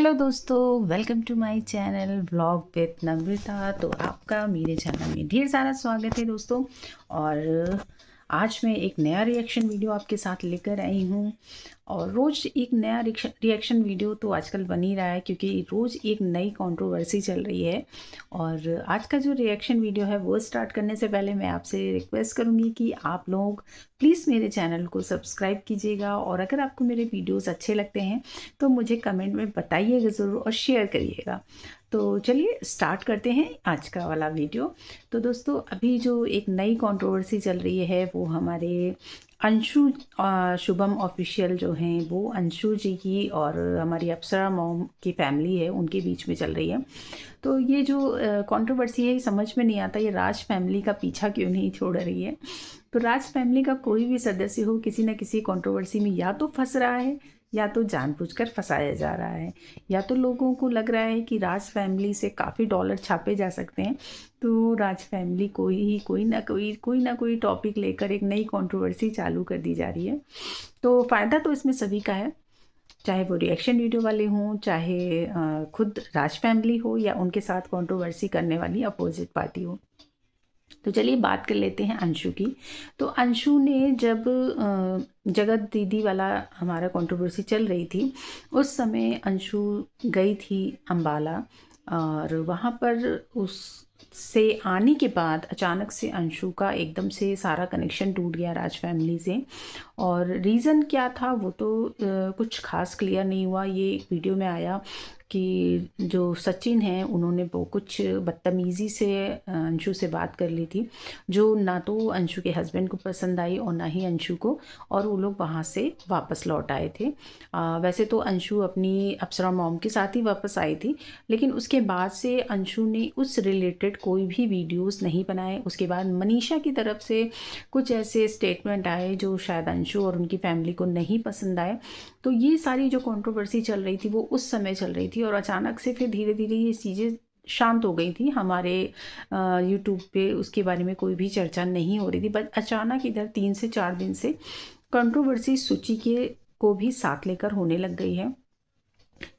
Hello दोस्तों, welcome to my channel vlog with Namrata. तो आपका मेरे चैनल में ढेर सारा स्वागत है दोस्तों। और आज मैं एक नया रिएक्शन वीडियो आपके साथ लेकर आई हूँ। और रोज़ एक नया रिएक्शन वीडियो तो आजकल बन ही रहा है, क्योंकि रोज़ एक नई कंट्रोवर्सी चल रही है। और आज का जो रिएक्शन वीडियो है वो स्टार्ट करने से पहले मैं आपसे रिक्वेस्ट करूँगी कि आप लोग प्लीज़ मेरे चैनल को सब्सक्राइब कीजिएगा। और अगर आपको मेरे वीडियोस अच्छे लगते हैं तो मुझे कमेंट में बताइएगा ज़रूर और शेयर करिएगा। तो चलिए स्टार्ट करते हैं आज का वाला वीडियो। तो दोस्तों, अभी जो एक नई कंट्रोवर्सी चल रही है वो हमारे अंशु शुभम ऑफिशियल जो हैं वो अंशु जी की और हमारी अप्सरा मॉम की फैमिली है उनके बीच में चल रही है। तो ये जो कंट्रोवर्सी है, ये समझ में नहीं आता ये राज फैमिली का पीछा क्यों नहीं छोड़ रही है। तो राज फैमिली का कोई भी सदस्य हो, किसी न किसी कंट्रोवर्सी में या तो फंस रहा है या तो जानबूझकर फंसाया जा रहा है, या तो लोगों को लग रहा है कि राज फैमिली से काफ़ी डॉलर छापे जा सकते हैं। तो राज फैमिली कोई ना कोई टॉपिक लेकर एक नई कंट्रोवर्सी चालू कर दी जा रही है। तो फ़ायदा तो इसमें सभी का है, चाहे वो रिएक्शन वीडियो वाले हों, चाहे खुद राज फैमिली हो, या उनके साथ कंट्रोवर्सी करने वाली अपोजिट पार्टी हो। तो चलिए बात कर लेते हैं अंशु की। तो अंशु ने जब जगत दीदी वाला हमारा कंट्रोवर्सी चल रही थी, उस समय अंशु गई थी अंबाला। और वहाँ पर उससे आने के बाद अचानक से अंशु का एकदम से सारा कनेक्शन टूट गया राज फैमिली से। और रीज़न क्या था वो तो कुछ खास क्लियर नहीं हुआ। ये वीडियो में आया कि जो सचिन हैं उन्होंने वो कुछ बदतमीज़ी से अंशु से बात कर ली थी, जो ना तो अंशु के हस्बैंड को पसंद आई और ना ही अंशु को, और वो लोग वहाँ से वापस लौट आए थे। वैसे तो अंशु अपनी अप्सरा मॉम के साथ ही वापस आई थी, लेकिन उसके बाद से अंशु ने उस रिलेटेड कोई भी वीडियोस नहीं बनाए। उसके बाद मनीषा की तरफ से कुछ ऐसे स्टेटमेंट आए जो शायद अंशु और उनकी फैमिली को नहीं पसंद आए। तो ये सारी जो कंट्रोवर्सी चल रही थी वो उस समय चल रही थी, और अचानक से फिर धीरे धीरे ये चीज़ें शांत हो गई थी। हमारे यूट्यूब पे उसके बारे में कोई भी चर्चा नहीं हो रही थी, बट अचानक इधर 3 से 4 दिन से कंट्रोवर्सी सुचि के को भी साथ लेकर होने लग गई है।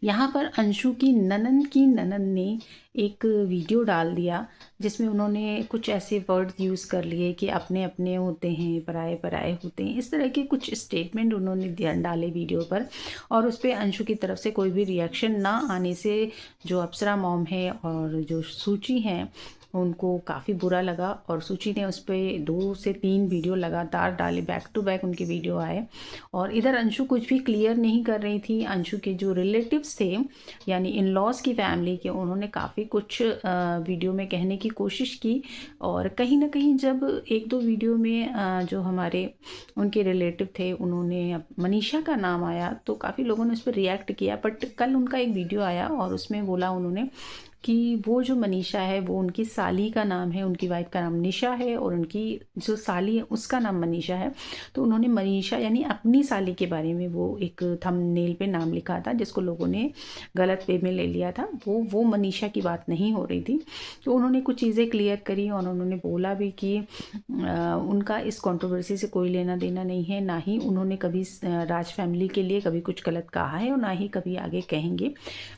यहाँ पर अंशु की ननन ने एक वीडियो डाल दिया, जिसमें उन्होंने कुछ ऐसे वर्ड यूज़ कर लिए कि अपने अपने होते हैं, पराए पराए होते हैं, इस तरह के कुछ स्टेटमेंट उन्होंने डाले वीडियो पर। और उस पर अंशु की तरफ से कोई भी रिएक्शन ना आने से जो अप्सरा मॉम है और जो सूची हैं उनको काफ़ी बुरा लगा। और सूची ने उस पर 2 से 3 वीडियो लगातार डाले, बैक टू बैक उनके वीडियो आए। और इधर अंशु कुछ भी क्लियर नहीं कर रही थी। अंशु के जो रिलेटिव्स थे, यानी इन लॉज की फैमिली के, उन्होंने काफ़ी कुछ वीडियो में कहने की कोशिश की। और कहीं ना कहीं जब 1-2 वीडियो में जो हमारे उनके रिलेटिव थे उन्होंने मनीषा का नाम आया, तो काफ़ी लोगों ने उस पर रिएक्ट किया। बट कल उनका एक वीडियो आया और उसमें बोला उन्होंने कि वो जो मनीषा है वो उनकी साली का नाम है, उनकी वाइफ का नाम निशा है और उनकी जो साली है उसका नाम मनीषा है। तो उन्होंने मनीषा यानी अपनी साली के बारे में वो एक थंबनेल पे नाम लिखा था, जिसको लोगों ने गलत वे में ले लिया था। वो मनीषा की बात नहीं हो रही थी। तो उन्होंने कुछ चीज़ें क्लियर करी और उन्होंने बोला भी कि उनका इस कंट्रोवर्सी से कोई लेना देना नहीं है, ना ही उन्होंने कभी राज फैमिली के लिए कभी कुछ गलत कहा है और ना ही कभी आगे कहेंगे।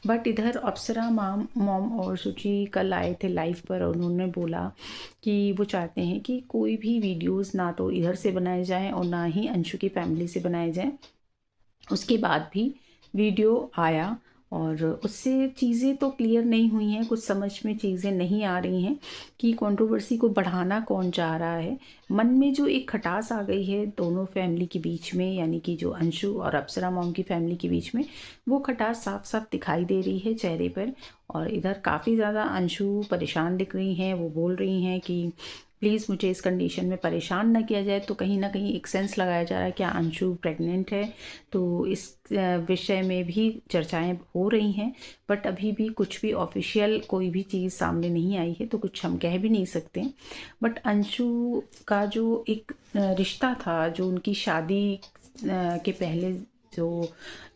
बट इधर अप्सरा मॉम और सुची कल आए थे लाइव पर, और उन्होंने बोला कि वो चाहते हैं कि कोई भी वीडियोस ना तो इधर से बनाए जाएं और ना ही अंशु की फैमिली से बनाए जाएं। उसके बाद भी वीडियो आया और उससे चीज़ें तो क्लियर नहीं हुई हैं, कुछ समझ में चीज़ें नहीं आ रही हैं कि कंट्रोवर्सी को बढ़ाना कौन चाह रहा है। मन में जो एक खटास आ गई है दोनों फैमिली के बीच में, यानी कि जो अंशु और अप्सरा मॉम की फैमिली के बीच में, वो खटास साफ साफ दिखाई दे रही है चेहरे पर। और इधर काफ़ी ज़्यादा अंशु परेशान दिख रही हैं। वो बोल रही हैं कि प्लीज़ मुझे इस कंडीशन में परेशान ना किया जाए। तो कहीं ना कहीं एक सेंस लगाया जा रहा है क्या अंशु प्रेग्नेंट है। तो इस विषय में भी चर्चाएं हो रही हैं, बट अभी भी कुछ भी ऑफिशियल कोई भी चीज़ सामने नहीं आई है, तो कुछ हम कह भी नहीं सकते। बट अंशु का जो एक रिश्ता था, जो उनकी शादी के पहले जो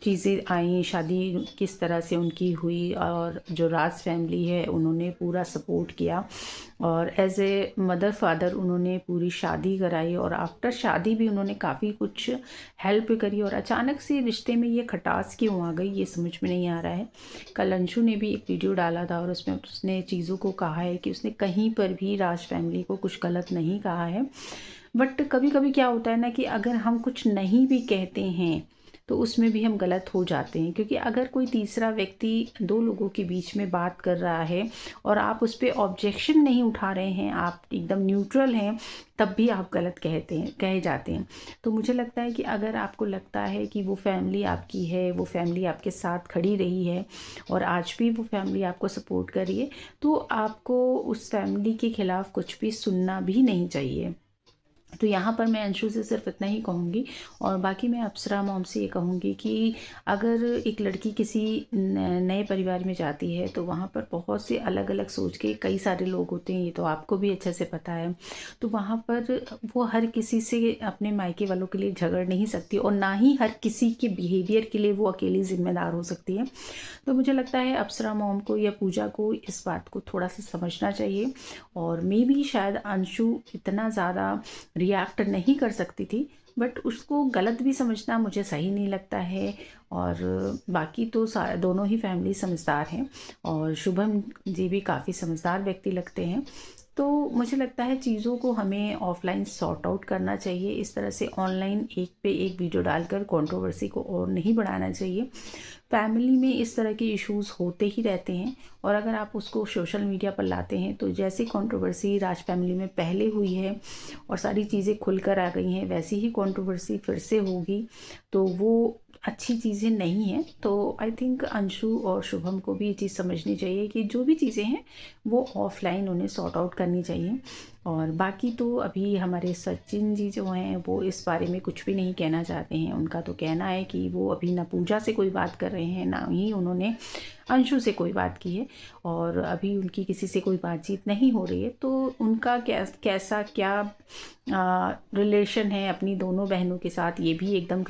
चीज़ें आई, शादी किस तरह से उनकी हुई, और जो राज फैमिली है उन्होंने पूरा सपोर्ट किया और एज़ ए मदर फादर उन्होंने पूरी शादी कराई, और आफ्टर शादी भी उन्होंने काफ़ी कुछ हेल्प करी। और अचानक से रिश्ते में ये खटास क्यों आ गई, ये समझ में नहीं आ रहा है। कल अंशु ने भी एक वीडियो डाला था और उसमें उसने चीज़ों को कहा है कि उसने कहीं पर भी राज फैमिली को कुछ गलत नहीं कहा है। बट कभी कभी क्या होता है ना कि अगर हम कुछ नहीं भी कहते हैं तो उसमें भी हम गलत हो जाते हैं, क्योंकि अगर कोई तीसरा व्यक्ति दो लोगों के बीच में बात कर रहा है और आप उस पर ऑब्जेक्शन नहीं उठा रहे हैं, आप एकदम न्यूट्रल हैं, तब भी आप गलत कहे जाते हैं। तो मुझे लगता है कि अगर आपको लगता है कि वो फैमिली आपकी है, वो फैमिली आपके साथ खड़ी रही है और आज भी वो फैमिली आपको सपोर्ट कर रही है, तो आपको उस फैमिली के खिलाफ़ कुछ भी सुनना भी नहीं चाहिए। तो यहाँ पर मैं अंशु से सिर्फ इतना ही कहूँगी, और बाकी मैं अप्सरा मॉम से ये कहूँगी कि अगर एक लड़की किसी नए परिवार में जाती है तो वहाँ पर बहुत से अलग अलग सोच के कई सारे लोग होते हैं, ये तो आपको भी अच्छे से पता है। तो वहाँ पर वो हर किसी से अपने मायके वालों के लिए झगड़ नहीं सकती, और ना ही हर किसी के बिहेवियर के लिए वो अकेली जिम्मेदार हो सकती है। तो मुझे लगता है अप्सरा मॉम को या पूजा को इस बात को थोड़ा सा समझना चाहिए। और मे भी शायद अंशु इतना ज़्यादा रिएक्ट नहीं कर सकती थी, बट उसको गलत भी समझना मुझे सही नहीं लगता है। और बाकी तो दोनों ही फैमिली समझदार हैं, और शुभम जी भी काफ़ी समझदार व्यक्ति लगते हैं। तो मुझे लगता है चीज़ों को हमें ऑफलाइन सॉर्ट आउट करना चाहिए, इस तरह से ऑनलाइन एक पे एक वीडियो डालकर कंट्रोवर्सी को और नहीं बढ़ाना चाहिए। फैमिली में इस तरह के इश्यूज़ होते ही रहते हैं, और अगर आप उसको सोशल मीडिया पर लाते हैं तो जैसी कंट्रोवर्सी राज फैमिली में पहले हुई है और सारी चीज़ें खुलकर आ गई हैं, वैसी ही कंट्रोवर्सी फिर से होगी, तो वो अच्छी चीज़ें नहीं हैं। तो आई थिंक अंशु और शुभम को भी ये चीज़ समझनी चाहिए कि जो भी चीज़ें हैं वो ऑफलाइन उन्हें सॉर्ट आउट करनी चाहिए। और बाकी तो अभी हमारे सचिन जी जो हैं वो इस बारे में कुछ भी नहीं कहना चाहते हैं। उनका तो कहना है कि वो अभी ना पूजा से कोई बात कर रहे हैं, ना ही उन्होंने अंशु से कोई बात की है, और अभी उनकी किसी से कोई बातचीत नहीं हो रही है। तो उनका कैसा क्या रिलेशन है अपनी दोनों बहनों के साथ, ये भी एकदम